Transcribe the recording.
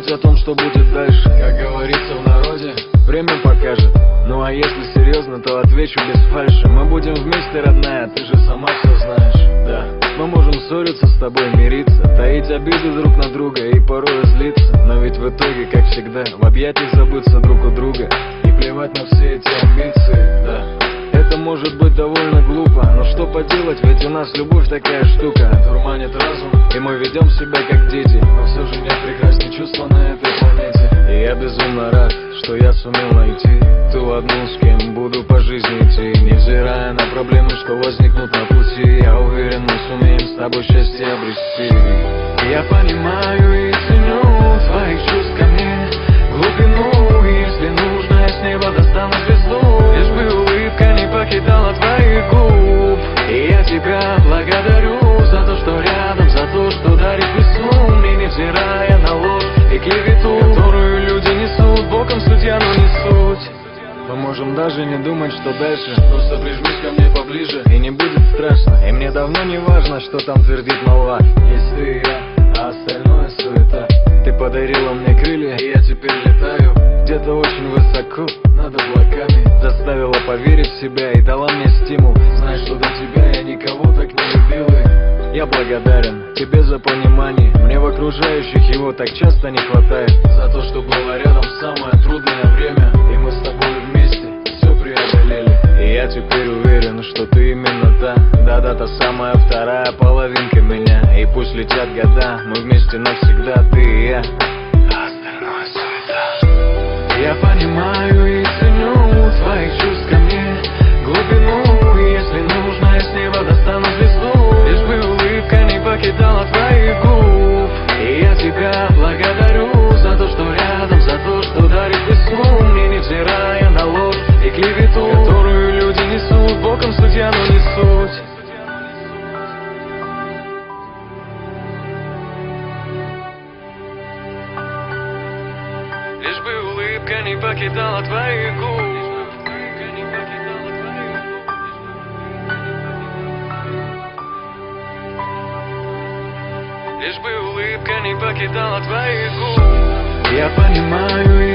думать о том, что будет дальше. Как говорится в народе, время покажет. Ну а если серьезно, то отвечу без фальши. Мы будем вместе, родная, ты же сама все знаешь. Да, мы можем ссориться с тобой, мириться, таить обиды друг на друга и порой злиться. Но ведь в итоге, как всегда, в объятиях забыться друг у друга и плевать на все эти амбиции, да. Это может быть довольно глупо, но что поделать, ведь у нас любовь такая штука. Дурманит разум, и мы ведем себя как дети. Но все же нет прекраснее чувства на этой планете. И я безумно рад, что я сумел найти ту одну, с кем буду по жизни идти. Невзирая на проблемы, что возникнут на пути, я уверен, мы сумеем с тобой счастье обрести. Я понимаю и ценю твоих чувств ко мне, глубину, и если нужно, я с неба достану звезду. Лишь бы улыбка не покидала твоих губ. И я тебя благодарю за то, что рядом, за то, что дарит весну мне, невзирая на ложь и клевету, которую люди несут боком, судья, но не суть. Мы можем даже не думать, что дальше. Просто прижмись ко мне поближе, и не будет страшно. И мне давно не важно, что там твердит молва. Есть ты и я, а остальное суета. Ты подарила мне крылья, и я теперь летаю где-то очень высоко над облаками. Заставила поверить в себя и дала мне стимул. Знай, что до тебя я никого так не любил. И я благодарен тебе за понимание. Мне в окружающих его так часто не хватает. За то, что было рядом в самое трудное время, и мы с тобой вместе все преодолели. И я теперь уверен, что ты именно та, да-да, та самая вторая половинка меня. И пусть летят года, мы вместе навсегда, ты и я, а остальное суета. Я понимаю и ценю твоих чувств ко мне, глубину, и если нужно, я с неба достану звезду. Лишь бы улыбка не покидала твоих губ. И я тебя благодарю за то, что рядом, за то, что дарит весну мне, невзирая на ложь и клевету, которую люди несут боком, судья, но не суть. Лишь бы улыбка не покидала твоих губ. Лишь бы улыбка не покидала твоих губ. Я понимаю и